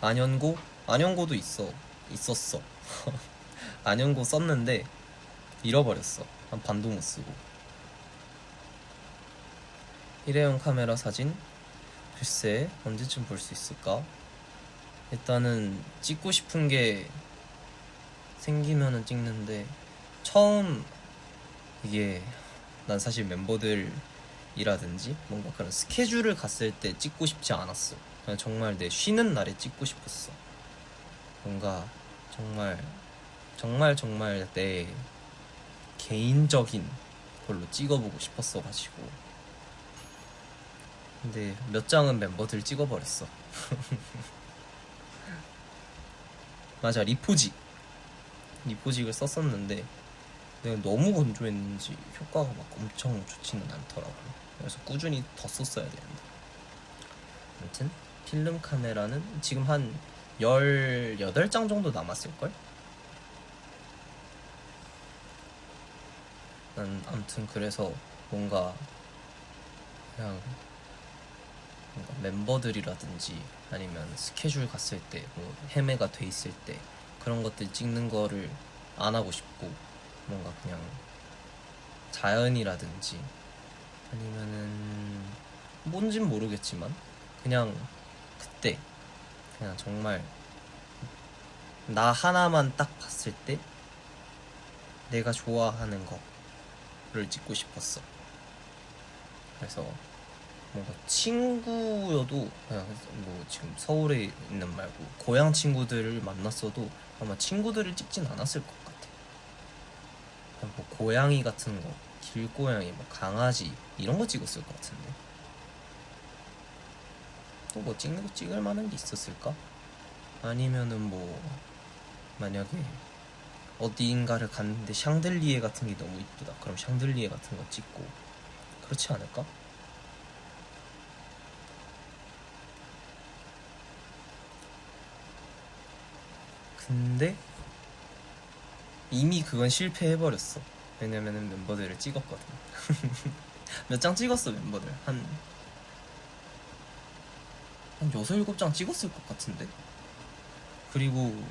안현고도 있었어. 안현고 썼는데 잃어버렸어. 한 반도 못 쓰고. 일회용 카메라 사진? 글쎄 언제쯤 볼 수 있을까? 일단은 찍고 싶은 게 생기면은 찍는데 처음 이게 난 사실 멤버들이라든지 뭔가 그런 스케줄을 갔을 때 찍고 싶지 않았어. 그냥 정말 내 쉬는 날에 찍고 싶었어. 뭔가 정말 내 개인적인 걸로 찍어보고 싶었어가지고. 근데 몇 장은 멤버들 찍어버렸어. 맞아, 리포직을 썼었는데 내가 너무 건조했는지 효과가 막 엄청 좋지는 않더라고. 그래서 꾸준히 더 썼어야 되는데. 아무튼 필름 카메라는 지금 한 18장 정도 남았을걸? 난 아무튼 그래서 뭔가 그냥 뭔가 멤버들이라든지 아니면 스케줄 갔을 때 뭐 헤매가 돼 있을 때 그런 것들 찍는 거를 안 하고 싶고 뭔가 그냥 자연이라든지 아니면은 뭔진 모르겠지만 그냥 그때 그냥 정말 나 하나만 딱 봤을 때 내가 좋아하는 거를 찍고 싶었어. 그래서 뭔가 친구여도 그냥 뭐 지금 서울에 있는 말고 고향 친구들을 만났어도 아마 친구들을 찍진 않았을 것 같아. 그냥 뭐 고양이 같은 거, 길고양이, 뭐 강아지 이런 거 찍었을 것 같은데. 또 뭐 찍을 만한 게 있었을까? 아니면은 뭐 만약에 어디인가를 갔는데 샹들리에 같은 게 너무 이쁘다. 그럼 샹들리에 같은 거 찍고 그렇지 않을까? 근데 이미 그건 실패해버렸어. 왜냐면은 멤버들을 찍었거든. 몇 장 찍었어 멤버들. 한 6, 7장 찍었을 것 같은데. 그리고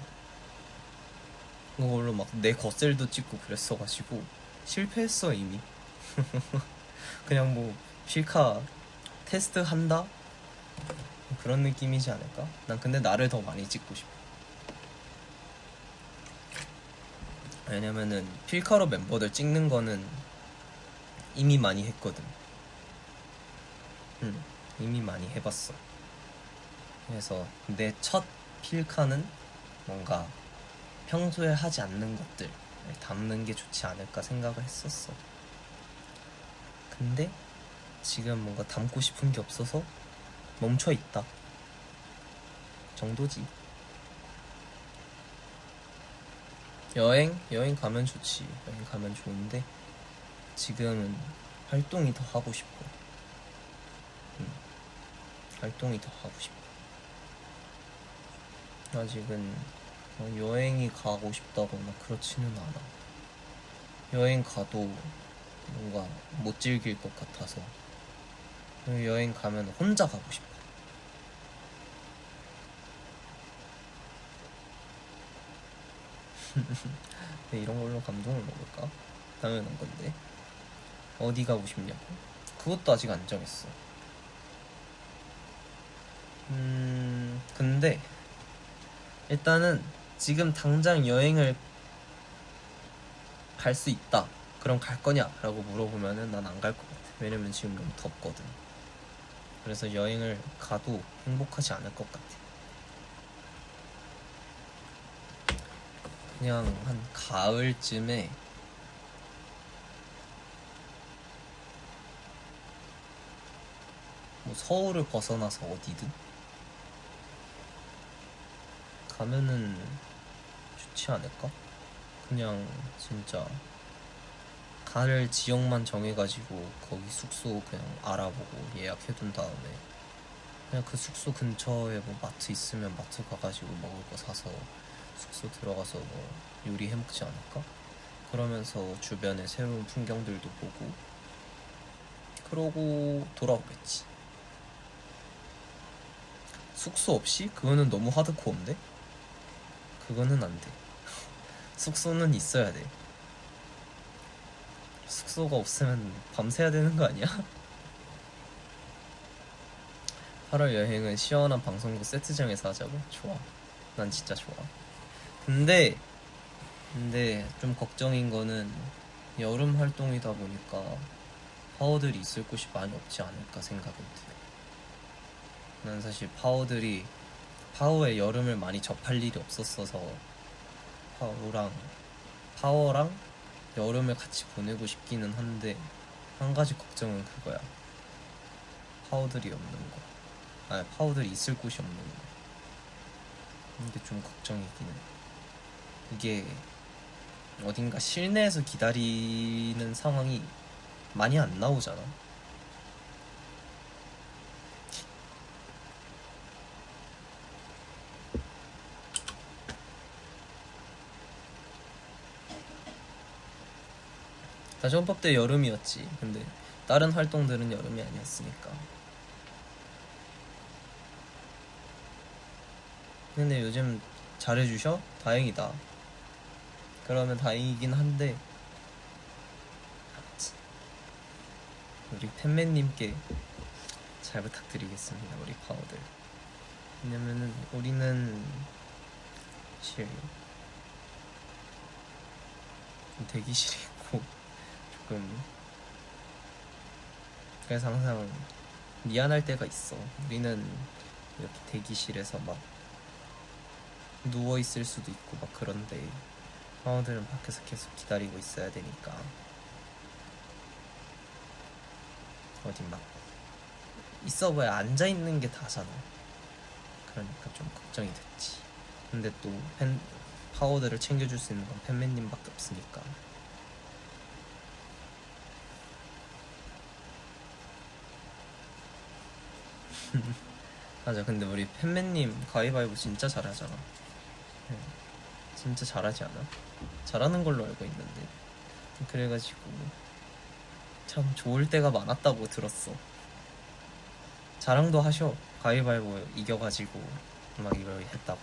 그걸로 막 내 겉셀도 찍고 그랬어가지고 실패했어 이미. 그냥 뭐 필카 테스트 한다? 그런 느낌이지 않을까? 난 근데 나를 더 많이 찍고 싶어. 왜냐면은 필카로 멤버들 찍는 거는 이미 많이 했거든. 이미 많이 해봤어. 그래서 내 첫 필카는 뭔가 평소에 하지 않는 것들을 담는 게 좋지 않을까 생각을 했었어. 근데 지금 뭔가 담고 싶은 게 없어서 멈춰 있다 정도지. 여행 가면 좋지. 여행 가면 좋은데 지금은 활동이 더 하고 싶어. 활동이 더 하고 싶어. 아직은 여행이 가고 싶다거나 그렇지는 않아. 여행 가도 뭔가 못 즐길 것 같아서 여행 가면 혼자 가고 싶어. 이런 걸로 감동을 먹을까? 당연한 건데. 어디 가고 싶냐고? 그것도 아직 안 정했어. 근데 일단은 지금 당장 여행을 갈 수 있다. 그럼 갈 거냐? 라고 물어보면은 난 안 갈 것 같아. 왜냐면 지금 너무 덥거든. 그래서 여행을 가도 행복하지 않을 것 같아. 그냥 한 가을쯤에 뭐 서울을 벗어나서 어디든 가면은 좋지 않을까? 그냥 진짜 갈 지역만 정해가지고 거기 숙소 그냥 알아보고 예약해둔 다음에 그냥 그 숙소 근처에 뭐 마트 있으면 마트 가가지고 먹을 거 사서 숙소 들어가서 뭐 요리해 먹지 않을까? 그러면서 주변에 새로운 풍경들도 보고 그러고 돌아오겠지. 숙소 없이? 그거는 너무 하드코어인데? 그거는 안 돼. 숙소는 있어야 돼. 숙소가 없으면 밤새야 되는 거 아니야? 8월 여행은 시원한 방송국 세트장에서 하자고? 좋아. 난 진짜 좋아. 근데 좀 걱정인 거는 여름 활동이다 보니까 파워들이 있을 곳이 많이 없지 않을까 생각은 들어. 난 사실 파워에 여름을 많이 접할 일이 없었어서 파워랑 여름을 같이 보내고 싶기는 한데 한 가지 걱정은 그거야. 파워들이 없는 거. 아니 파워들이 있을 곳이 없는 거. 이게 좀 걱정이긴 해. 이게 어딘가 실내에서 기다리는 상황이 많이 안 나오잖아. 다시원법 때 여름이었지. 근데 다른 활동들은 여름이 아니었으니까. 근데 요즘 잘해주셔? 다행이다. 그러면 다행이긴 한데 우리 팬매님께 잘 부탁드리겠습니다. 우리 파워들. 왜냐면은 우리는 사실 좀 대기실에 있고 조금 그래서 항상 미안할 때가 있어. 우리는 이렇게 대기실에서 막 누워있을 수도 있고 막 그런데 파워들은 밖에서 계속 기다리고 있어야 되니까 어디 막 있어봐야 앉아있는 게 다잖아. 그러니까 좀 걱정이 됐지. 근데 또 파워들을 챙겨줄 수 있는 건 팬매님밖에 없으니까. 맞아. 근데 우리 팬매님 가위바위보 진짜 잘하잖아. 진짜 잘하지 않아? 잘하는 걸로 알고 있는데. 그래가지고 참 좋을 때가 많았다고 들었어. 자랑도 하셔. 가위바위보 이겨가지고 막 이걸 했다고.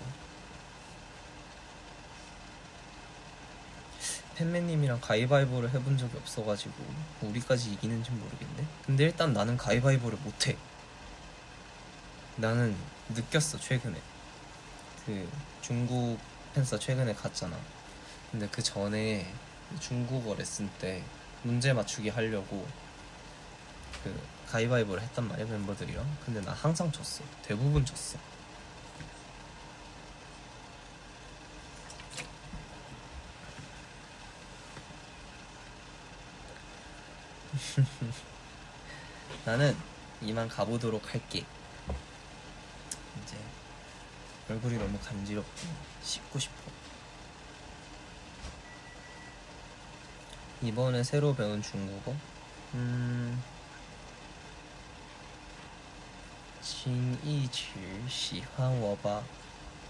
팬매님이랑 가위바위보를 해본 적이 없어가지고 우리까지 이기는지 모르겠네. 근데 일단 나는 가위바위보를 못해. 나는 느꼈어. 최근에 그 중국 팬싸 최근에 갔잖아. 근데 그 전에 중국어 레슨 때 문제 맞추기 하려고 그 가위바위보를 했단 말이야, 멤버들이랑. 근데 나 항상 졌어. 대부분 졌어. 나는 이만 가보도록 할게. 이제 얼굴이 너무 간지럽고 씻고 싶어. 이번에 새로 배운 중국어? 진이치 시환워바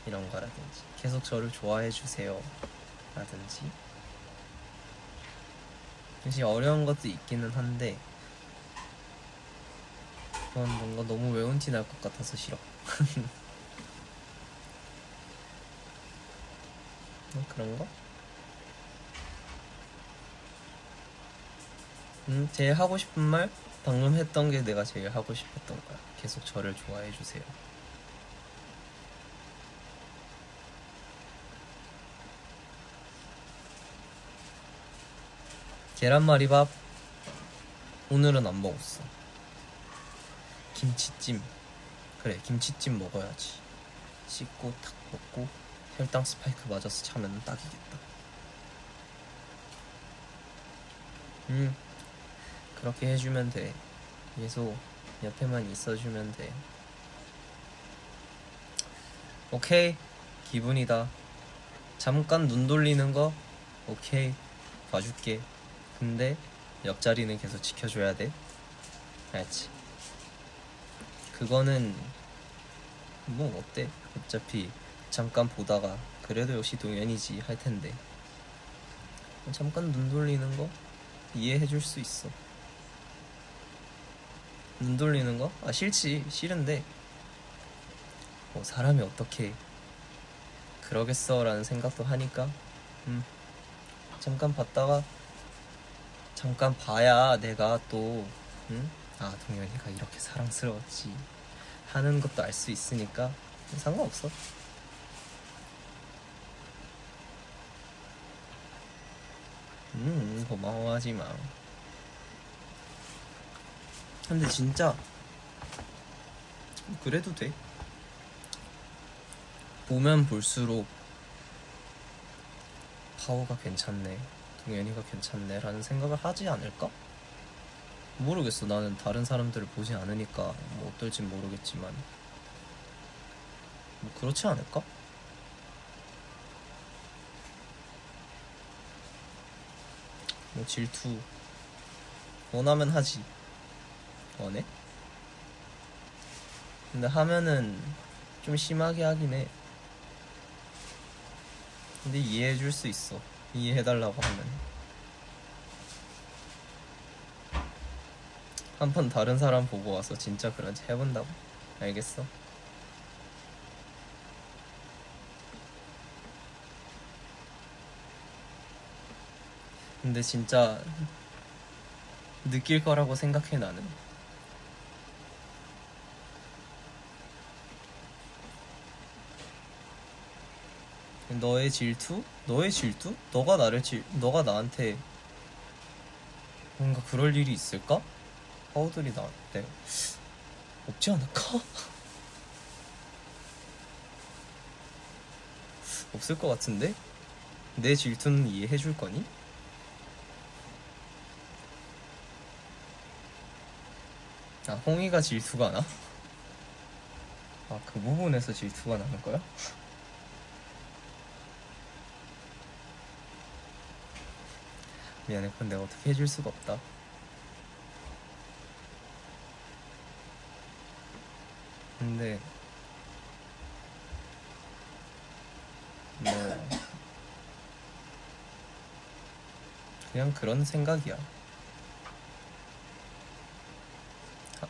이런 거라든지 계속 저를 좋아해 주세요 라든지 사실 어려운 것도 있기는 한데 그건 뭔가 너무 외운 티 날 것 같아서 싫어. 그런가? 제일 하고 싶은 말? 방금 했던 게 내가 제일 하고 싶었던 거야. 계속 저를 좋아해 주세요. 계란말이밥 오늘은 안 먹었어. 김치찜. 그래, 김치찜 먹어야지. 씻고 탁 먹고 혈당 스파이크 맞아서 자면 딱이겠다. 그렇게 해주면 돼. 계속 옆에만 있어주면 돼. 오케이, 기분이다. 잠깐 눈 돌리는 거 오케이, 봐줄게. 근데 옆자리는 계속 지켜줘야 돼. 알지? 그거는 뭐 어때? 어차피 잠깐 보다가 그래도 역시 동현이지 할 텐데 잠깐 눈 돌리는 거 이해해줄 수 있어. 눈 돌리는 거? 아 싫지, 싫은데 사람이 어떻게 그러겠어 라는 생각도 하니까 잠깐 봤다가 잠깐 봐야 내가 또 아 동현이가 이렇게 사랑스러웠지 하는 것도 알 수 있으니까 상관없어. 고마워하지 마. 근데 진짜 그래도 돼. 보면 볼수록 파워가 괜찮네, 동현이가 괜찮네 라는 생각을 하지 않을까? 모르겠어. 나는 다른 사람들을 보지 않으니까 뭐 어떨진 모르겠지만 뭐 그렇지 않을까? 뭐 질투 원하면 하지. 원해? 근데 하면은 좀 심하게 하긴 해. 근데 이해해줄 수 있어. 이해해달라고 하면. 한 번 다른 사람 보고 와서 진짜 그런지 해본다고? 알겠어? 근데 진짜 느낄 거라고 생각해 나는. 너의 질투? 너의 질투? 너가 나한테 뭔가 그럴 일이 있을까? 파우들이 나한테 없지 않을까? 없을 것 같은데? 내 질투는 이해해줄 거니? 아, 홍이가 질투가 나? 아, 그 부분에서 질투가 나는 거야? 미안해, 그건 내가 어떻게 해줄 수가 없다. 근데 뭐 그냥 그런 생각이야.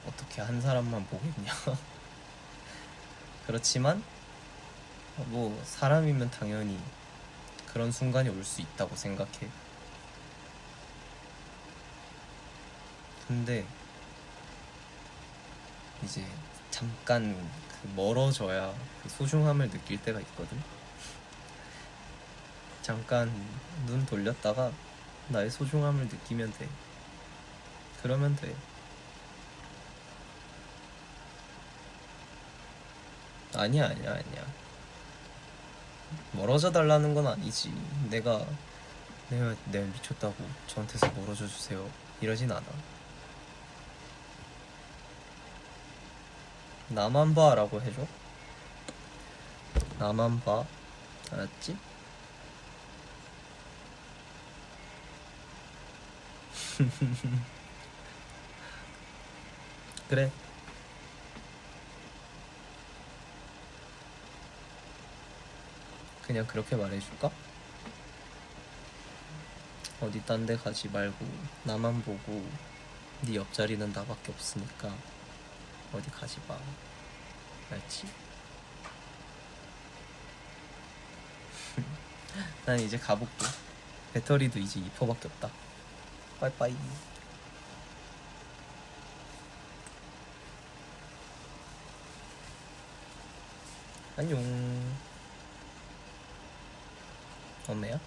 어떻게 한 사람만 보겠냐. 그렇지만 뭐 사람이면 당연히 그런 순간이 올 수 있다고 생각해. 근데 이제 잠깐 그 멀어져야 그 소중함을 느낄 때가 있거든. 잠깐 눈 돌렸다가 나의 소중함을 느끼면 돼. 그러면 돼. 아니야. 멀어져 달라는 건 아니지. 내가 미쳤다고 저한테서 멀어져 주세요 이러진 않아. 나만 봐라고 해줘. 나만 봐. 알았지? 그래. 그냥 그렇게 말해줄까? 어디 딴 데 가지 말고 나만 보고 네 옆자리는 나밖에 없으니까 어디 가지 마. 알지? 난 이제 가볼게. 배터리도 이제 2%밖에 없다. 빠이빠이. 안녕. 엄매야?